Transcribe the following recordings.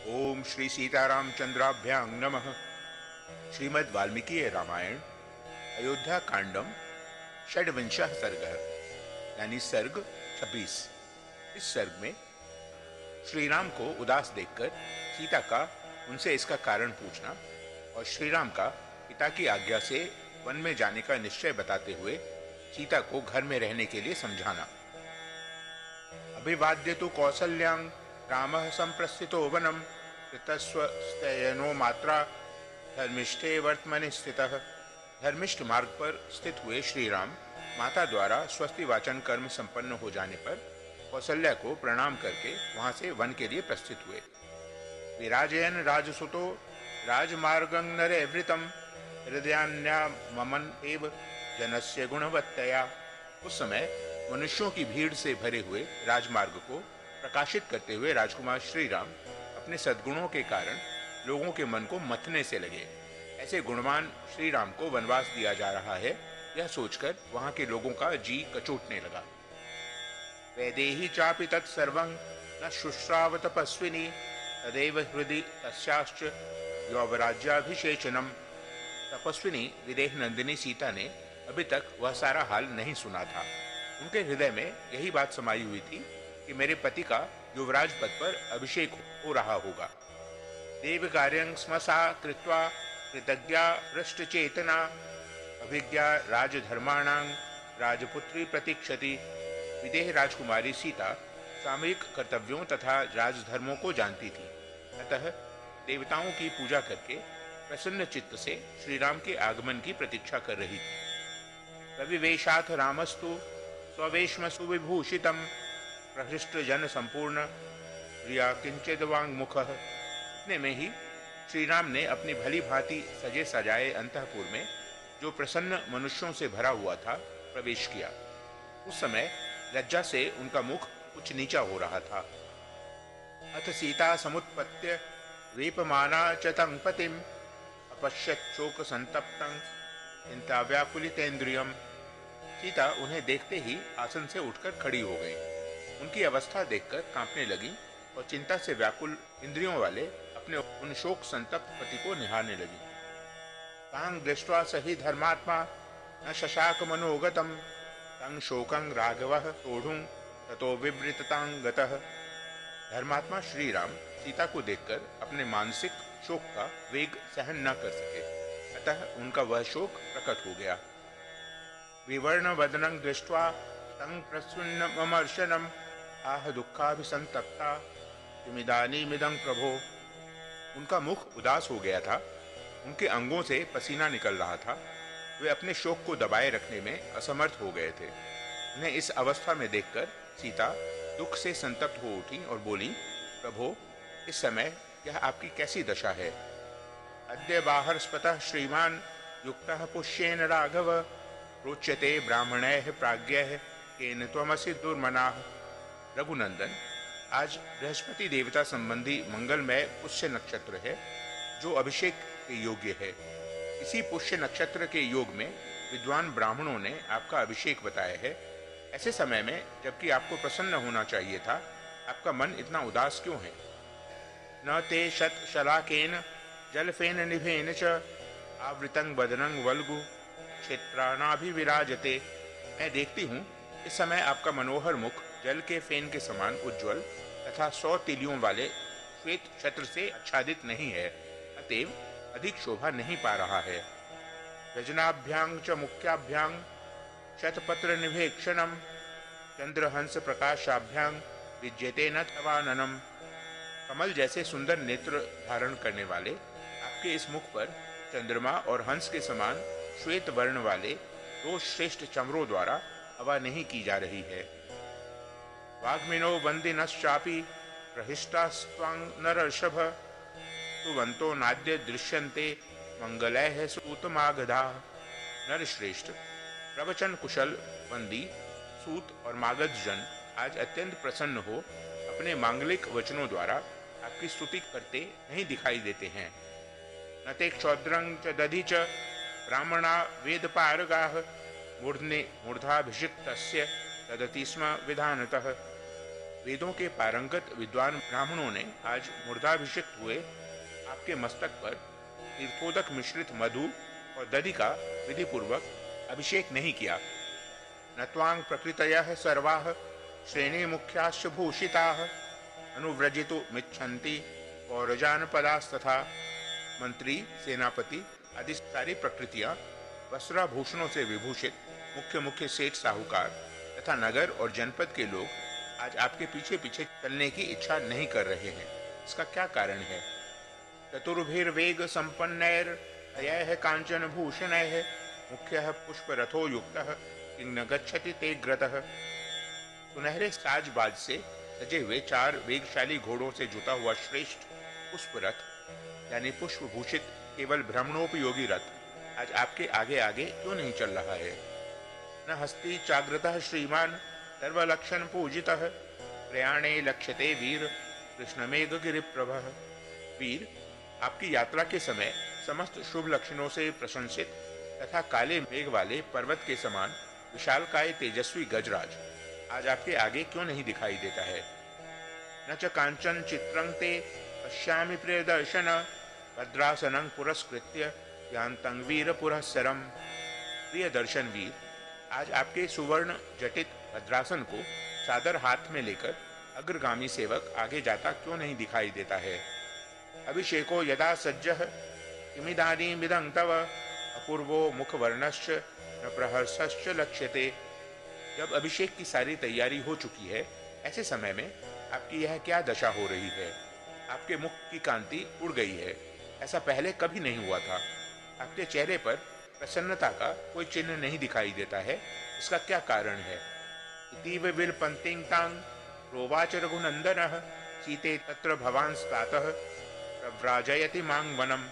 ओम श्री सीतारामचंद्राभ्यां नमः। श्रीमद् वाल्मीकि रामायण अयोध्या कांडम षड्विंशः सर्ग यानी सर्ग 26। इस सर्ग में श्री राम को उदास देखकर सीता का उनसे इसका कारण पूछना और श्री राम का पिता की आज्ञा से वन में जाने का निश्चय बताते हुए सीता को घर में रहने के लिए समझाना। अभिवाद्य तो कौसल्यां रामः संप्रस्थितो वनम ऋतस्वस्तयनो मात्रा धर्मिष्ठे वर्तमनि स्थितः। धर्मिष्ठ मार्ग पर स्थित हुए श्री राम माता द्वारा स्वस्ति वाचन कर्म संपन्न हो जाने पर कौसल्या को प्रणाम करके वहां से वन के लिए प्रस्थित हुए। विराजयन राजसुतो राजमार्गं नरेवृतम हृदयान्याममन एव जनस्य गुणवत्तया। उस समय मनुष्यों की भीड़ से भरे हुए राजमार्ग को प्रकाशित करते हुए राजकुमार श्री राम अपने सद्गुणों के कारण लोगों के मन को मथने से लगे। ऐसे गुणवान श्री राम को वनवास दिया जा रहा है, यह सोचकर वहां के लोगों का जी कचोटने लगा। वैदेही चापि तत्सर्वं न शुश्राव तपस्विनी तदेव हृदि तस्याश्च यौवराज्याभिषेचनम। तपस्विनी विदेह नंदिनी सीता ने अभी तक वह सारा हाल नहीं सुना था। उनके हृदय में यही बात समाई हुई थी कि मेरे पति का युवराज पद पर अभिषेक हो रहा होगा। देव कार्यं स्मसा कृत्वा कृतज्ञा हृष्टचेतना अभिज्ञा राजधर्माणां राजपुत्री प्रतीक्षति। विदेह राजकुमारी सीता सामयिक कर्तव्यों तथा राजधर्मों को जानती थी, अतः देवताओं की पूजा करके प्रसन्न चित्त से श्री राम के आगमन की प्रतीक्षा कर रही थी। रविवेशाथ रामस्तु स्ववेश्म सुविभूषितम प्रहृष्ट जन संपूर्ण प्रिया किंचित वांग मुख। इतने में ही श्री राम ने अपनी भली भांति सजे सजाए अंतःपुर में, जो प्रसन्न मनुष्यों से भरा हुआ था, प्रवेश किया। उस समय लज्जा से उनका मुख कुछ नीचा हो रहा था। अथ सीता समुत्पत्य वेपमाना च तं पतिम अपश्यत् शोक संतप्तं चिंता व्याकुलितेन्द्रियम। सीता उन्हें देखते ही आसन से उठकर खड़ी हो गई। उनकी अवस्था देखकर कांपने लगी और चिंता से व्याकुल इंद्रियों वाले अपने उन शोक संतप्त पति को निहारने लगी। तां दृष्ट्वा सही धर्मात्मा न शशाक मनोगतम तं शोकं राघवः सोढुं ततो विवृततां गतः। धर्मात्मा श्री राम सीता को देखकर अपने मानसिक शोक का वेग सहन न कर सके, अतः उनका वह शोक प्रकट हो गया। विवर्ण वदनं दृष्ट्वा तं प्रसन्नमर्शनम् आह दुःखाभिसंतप्ता किमिदानीमिदं प्रभो। उनका मुख उदास हो गया था, उनके अंगों से पसीना निकल रहा था, वे अपने शोक को दबाए रखने में असमर्थ हो गए थे। उन्हें इस अवस्था में देखकर सीता दुख से संतप्त हो उठी और बोली, प्रभो, इस समय यह आपकी कैसी दशा है? अद्य बाहर स्पतः श्रीमान युक्तः पुष्येन राघव रोच्यते ब्राह्मणैः प्राज्ञैः केन त्वमसि दुर्मनाः। रघुनंदन, आज बृहस्पति देवता संबंधी मंगलमय पुष्य नक्षत्र है, जो अभिषेक के योग्य है। इसी पुष्य नक्षत्र के योग में विद्वान ब्राह्मणों ने आपका अभिषेक बताया है। ऐसे समय में, जबकि आपको प्रसन्न होना चाहिए था, आपका मन इतना उदास क्यों है? न ते शत शलाकेन जलफेन निभेन च आवृतं बदनं वल्गु क्षेत्राणाभिविराजते। मैं देखती हूँ इस समय आपका मनोहर मुख जल के फेन के समान उज्ज्वल तथा 100 तिलियों वाले श्वेत छत्र से आच्छादित नहीं है, अतएव अधिक शोभा नहीं पा रहा है। व्यजनाभ्यां च मुख्याभ्यां शतपत्र निभेक्षणम चंद्रहंस प्रकाशाभ्यां विज्यते न तवाननम। कमल जैसे सुंदर नेत्र धारण करने वाले आपके इस मुख पर चंद्रमा और हंस के समान श्वेत वर्ण वाले दो श्रेष्ठ चमरों द्वारा हवा नहीं की जा रही है। वाग्मिनो वंदिनश्चापि प्रहिष्टास्त्वां नरर्षभ सुवंतो नाद्य दृश्यन्ते मंगलैः सूतमागधाः। नरश्रेष्ठ, प्रवचन कुशल वंदी सूत और मागध जन आज अत्यंत प्रसन्न हो अपने मांगलिक वचनों द्वारा आपकी स्तुति करते नहीं दिखाई देते हैं। न ते क्षौद्रं च दधि च ब्राह्मणा वेद पारगाः मूर्धने मूर्धाभिषिक्तस्य तदति स्म विधानतः। वेदों के पारंगत विद्वान ब्राह्मणों ने आज मूर्धाभिषिक्त हुए आपके मस्तक पर तीर्थोदक मिश्रित मधु और दधि का विधि पूर्वक अभिषेक नहीं किया। नत्वांग प्रकृतयः सर्वाः श्रेणी मुख्याश्च भूषिताः अनुव्रजितु मिच्छन्ति पौरजानपदास्तथा। मंत्री, सेनापति आदि सारी प्रकृतियां वस्त्राभूषणों से विभूषित मुख्य मुख्य सेठ साहूकार तथा नगर और जनपद के लोग आज आपके पीछे पीछे चलने की इच्छा नहीं कर रहे हैं। इसका क्या कारण है? चतुर्भिर्वेग संपन्नैर अयैः कांचन भूषणैः मुख्यः पुष्परथो युक्तः किं न गच्छति ते ग्रतः। सुनहरे साज बाज से सजे हुए 4 वेगशाली घोड़ों से जुता हुआ श्रेष्ठ पुष्परथ यानी पुष्पभूषित केवल भ्रमणोपयोगी रथ आज आपके आगे आगे क्यों नहीं चल रहा है? न हस्ति चाग्रतः श्रीमान सर्वलक्षण पूजितः प्रयाणे लक्ष्यते वीर कृष्णमेघ गिरिप्रभः। वीर, आपकी यात्रा के समय समस्त शुभ लक्षणों से प्रशंसित तथा काले मेघ वाले पर्वत के समान विशालकाय तेजस्वी गजराज आज आपके आगे क्यों नहीं दिखाई देता है? न च कांचन चित्रं ते पश्यामि प्रियदर्शन भद्रासनं पुरस्कृत्य यान्तं वीर पुरःसरम्। प्रियदर्शन वीर, आज आपके सुवर्ण जटित भद्रासन को सादर हाथ में लेकर अग्रगामी सेवक आगे जाता क्यों नहीं दिखाई देता है? अभिषेको यदा सज्जः किमिदानीमिदं तव अपूर्वो मुखवर्णश्च न प्रहर्षश्च लक्ष्यते। जब अभिषेक की सारी तैयारी हो चुकी है, ऐसे समय में आपकी यह क्या दशा हो रही है? आपके मुख की कांति उड़ गई है। ऐसा पहले कभी नहीं हुआ था। आपके चेहरे पर प्रसन्नता का कोई चिन्ह नहीं दिखाई देता है। इसका क्या कारण है? इतीव विलपन्तिं तां प्रोवाच रघुनंदनः सीते तत्र भवांस्तातः प्रव्राजयति मां वनम।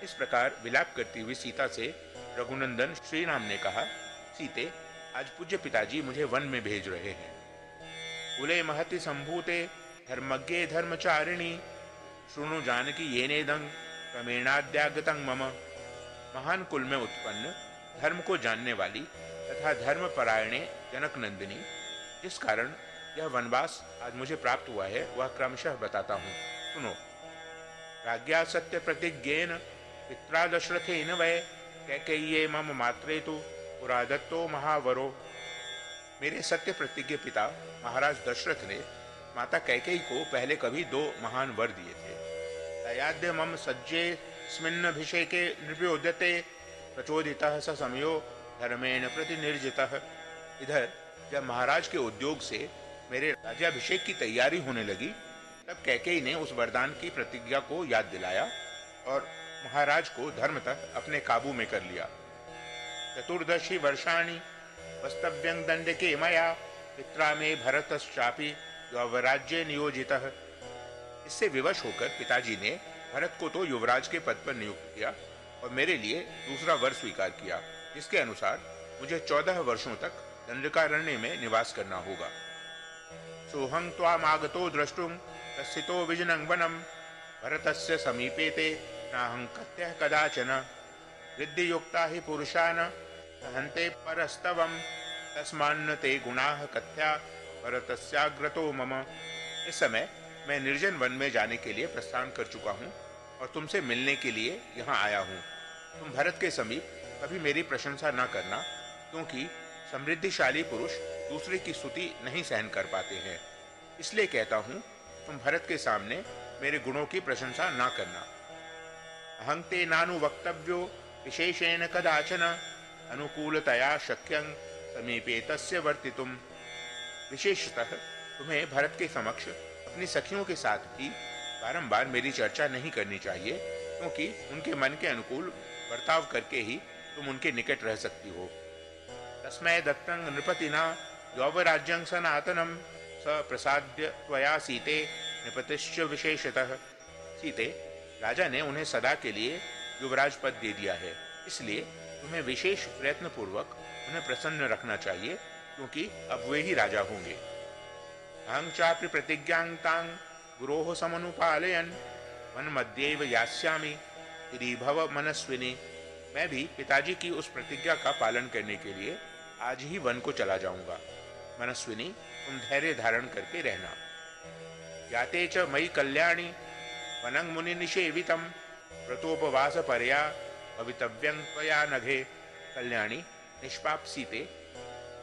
इस प्रकार विलाप करती हुई सीता से रघुनंदन श्री राम ने कहा, सीते, आज पूज्य पिताजी मुझे वन में भेज रहे हैं। कुले महति संभूते धर्मज्ञे धर्मचारिणी शृणु जानकी येनेदं क्रमेणाद्यागतं मम। महान कुल में उत्पन्न धर्म को जानने वाली तथा धर्मपरायणे जनक नंदिनी, जिस कारण यह वनवास आज मुझे प्राप्त हुआ है वह क्रमशः बताता हूँ। सुनो। राज्ञा सत्य प्रतिज्ञेन पित्रा दशरथेन वै कैकेय्ये मम मात्रे तु पुरा दत्तो महावरो। मेरे सत्य प्रतिज्ञ पिता महाराज दशरथ ने माता कैकेयी को पहले कभी 2 महान वर दिए थे। तयाद्य मम सज्जेस्मिन्नभिषेके नृप्योद्यते प्रचोदितः स समयो धर्मेण प्रतिनिर्जितः। इधर जब महाराज के उद्योग से मेरे राज्याभिषेक की तैयारी होने लगी, तब कैकेयी ने उस वरदान की प्रतिज्ञा को याद दिलाया और महाराज को धर्मतः अपने काबू में कर लिया। चतुर्दशी वर्षाणि वस्तव्यं दंडके मया पित्रा में भरतश्चापि युवराज्ये नियोजितः। इससे विवश होकर पिताजी ने भरत को तो युवराज के पद पर नियुक्त किया और मेरे लिए दूसरा वर स्वीकार किया, जिसके अनुसार मुझे 14 वर्षों तक दंडकारण्य में निवास करना होगा। सोहं त्वामागतो द्रष्टुं तस्थितो विजनं वनं भरतस्य समीपे ते नाहं कत्यः कदाचन। वृद्धियुक्ता हि पुरुषान् सहन्ते परस्तवं तस्मान्न ते गुणाः कथ्या भरतस्याग्रतो मम। इस समय मैं निर्जन वन में जाने के लिए प्रस्थान कर चुका हूँ और तुमसे मिलने के लिए यहाँ आया हूँ। तुम भरत के समीप कभी मेरी प्रशंसा न करना, क्योंकि समृद्धिशाली पुरुष दूसरे की स्तुति नहीं सहन कर पाते हैं। इसलिए कहता हूँ, तुम भरत के सामने मेरे गुणों की प्रशंसा न करना। अहं ते नानु वक्तव्यो विशेषेण कदाचन अनुकूलतया शक्यं समीपे तस्य वर्तितुम। विशेषतः तुम्हें भरत के समक्ष अपनी सखियों के साथ भी बारंबार मेरी चर्चा नहीं करनी चाहिए, क्योंकि उनके मन के अनुकूल बर्ताव करके ही तुम उनके निकट रह सकती हो। तस्मै दत्तं नृपतिना यौवराज्यं सनातनं स प्रसाद्य त्वया सीते नृपतिश्च विशेषतः। सीते, राजा ने उन्हें सदा के लिए युवराज पद दे दिया है, इसलिए तुम्हें विशेष प्रयत्न पूर्वक उन्हें प्रसन्न रखना चाहिए, क्योंकि अब वे ही राजा होंगे। अहं चापि प्रतिज्ञां तां गुरोः समनुपालयन् वनमध्येव यास्यामि यदि भव मनस्विनी। मैं भी पिताजी की उस प्रतिज्ञा का पालन करने के लिए आज ही वन को चला जाऊंगा। मनस्विनी, तुम धैर्य धारण करके रहना। याते च मयि कल्याणी वनं मुनि निषेवितम व्रतोपवास पर्या भवितव्यं त्वया नघे। कल्याणी, निष्पाप सीते,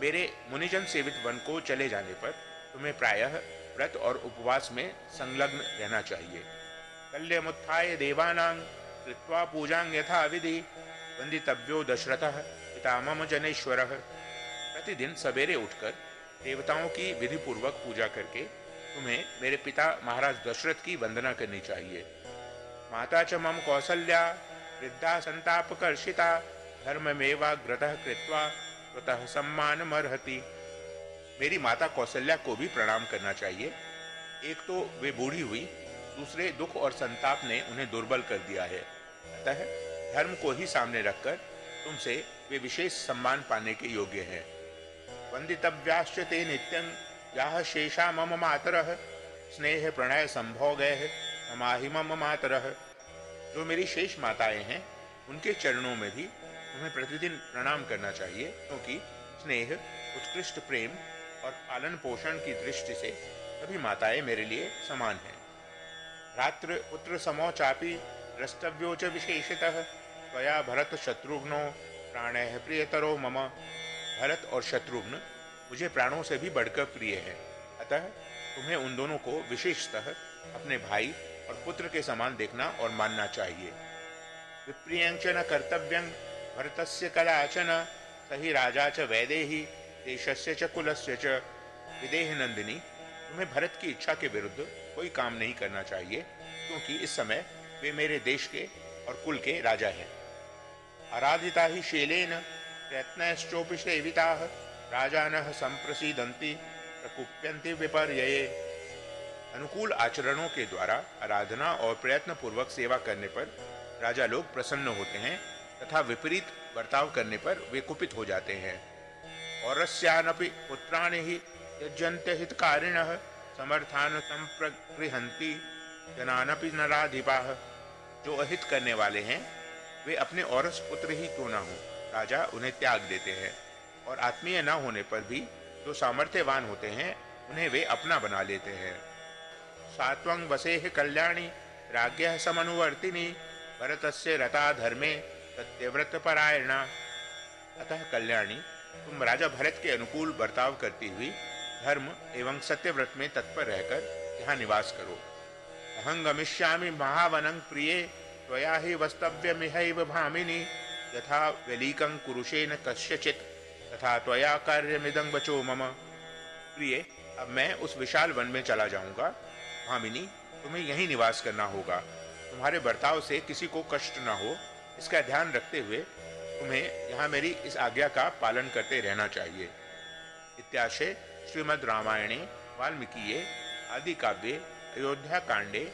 मेरे मुनिजन सेवित वन को चले जाने पर तुम्हें प्रायः व्रत और उपवास में संलग्न रहना चाहिए। कल्यमुत्थाय देवानां कृत्वा पूजां यथा विधि वंदितव्यो दशरथः पिता मम जनेश्वरः। प्रतिदिन सवेरे उठकर देवताओं की विधि पूर्वक पूजा करके तुम्हें मेरे पिता महाराज दशरथ की वंदना करनी चाहिए। माता च मम कौसल्या वृद्धा संतापकर्षिता धर्ममेवाग्रतः कृत्वा स्वतः सम्मानमर्हति। मेरी माता कौशल्या को भी प्रणाम करना चाहिए। एक तो वे बूढ़ी हुई, दूसरे दुख और संताप ने उन्हें दुर्बल कर दिया है। अतः धर्म को ही सामने रखकर तुमसे वे विशेष सम्मान पाने के योग्य हैं। वंदितव्याश्च ते नित्यं याः शेषा मम मातरः स्नेह प्रणय संभोगैः समाहि मम मातरः। जो मेरी शेष माताएं हैं उनके चरणों में भी तुम्हें प्रतिदिन प्रणाम करना चाहिए, क्योंकि स्नेह, उत्कृष्ट प्रेम और पालन पोषण की दृष्टि से सभी माताएं मेरे लिए समान हैं। भ्रातृ पुत्र समो चापि द्रष्टव्यो च विशेषतः त्वया भरत शत्रुघ्नो प्राणैः प्रियतरो मम। भरत और शत्रुघ्न मुझे प्राणों से भी बढ़कर प्रिय हैं, अतः तुम्हें उन दोनों को विशेषतः अपने भाई और पुत्र के समान देखना और मानना चाहिए। विप्रियंच न कर्तव्यं भरतस्य कदाचन सही राजा च वैदेही देशस्य च कुलस्य च। विदेह नंदिनी, तुम्हें भरत की इच्छा के विरुद्ध कोई काम नहीं करना चाहिए, क्योंकि इस समय वे मेरे देश के और कुल के राजा हैं। आराधिता ही शैलेन प्रयत्नश्चोपि सेविताः राजानः संप्रसीदन्ति प्रकुप्यन्ति विपर्यये। अनुकूल आचरणों के द्वारा आराधना और प्रयत्न पूर्वक सेवा करने पर राजा लोग प्रसन्न होते हैं तथा विपरीत बर्ताव करने पर वे कुपित हो जाते हैं। औरस्यानपि पुत्राणि हि यज्यन्ते हितकारिणः समर्थान संप्रगृहन्ति जनानपि नराधिपाः। जो अहित करने वाले हैं वे अपने औरस पुत्र ही क्यों न हो, राजा उन्हें त्याग देते हैं, और आत्मीय न होने पर भी जो सामर्थ्यवान होते हैं उन्हें वे अपना बना लेते हैं। सात्वं वसेह कल्याणी राज्ञः समनुवर्तिनी भरतस्य रता धर्मे सत्यव्रत परायणा। अतः कल्याणी, तुम राजा भरत के अनुकूल बर्ताव करती हुई धर्म एवं सत्यव्रत में तत्पर रहकर यहाँ निवास करो। अहं गमिष्यामि महावनं प्रिये त्वया हि वस्तव्यमिहैव भामिनी यथा व्यलीकं कुरुषेण कस्यचित् तथा त्वया कार्यमिदं वचो मम। प्रिय, अब मैं उस विशाल वन में चला जाऊंगा। भामिनी, तुम्हें यहीं निवास करना होगा। तुम्हारे बर्ताव से किसी को कष्ट न हो, इसका ध्यान रखते हुए तुम्हें यहाँ मेरी इस आज्ञा का पालन करते रहना चाहिए। इत्याशय श्रीमद् रामायणे वाल्मीकिये आदि काव्ये अयोध्या कांडे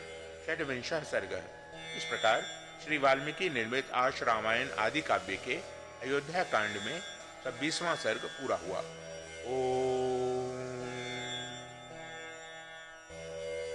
षड्विंशः सर्गः। इस प्रकार श्री वाल्मीकि निर्मित आश रामायण आदि काव्य के अयोध्या कांड में 26वां सर्ग पूरा हुआ। ओ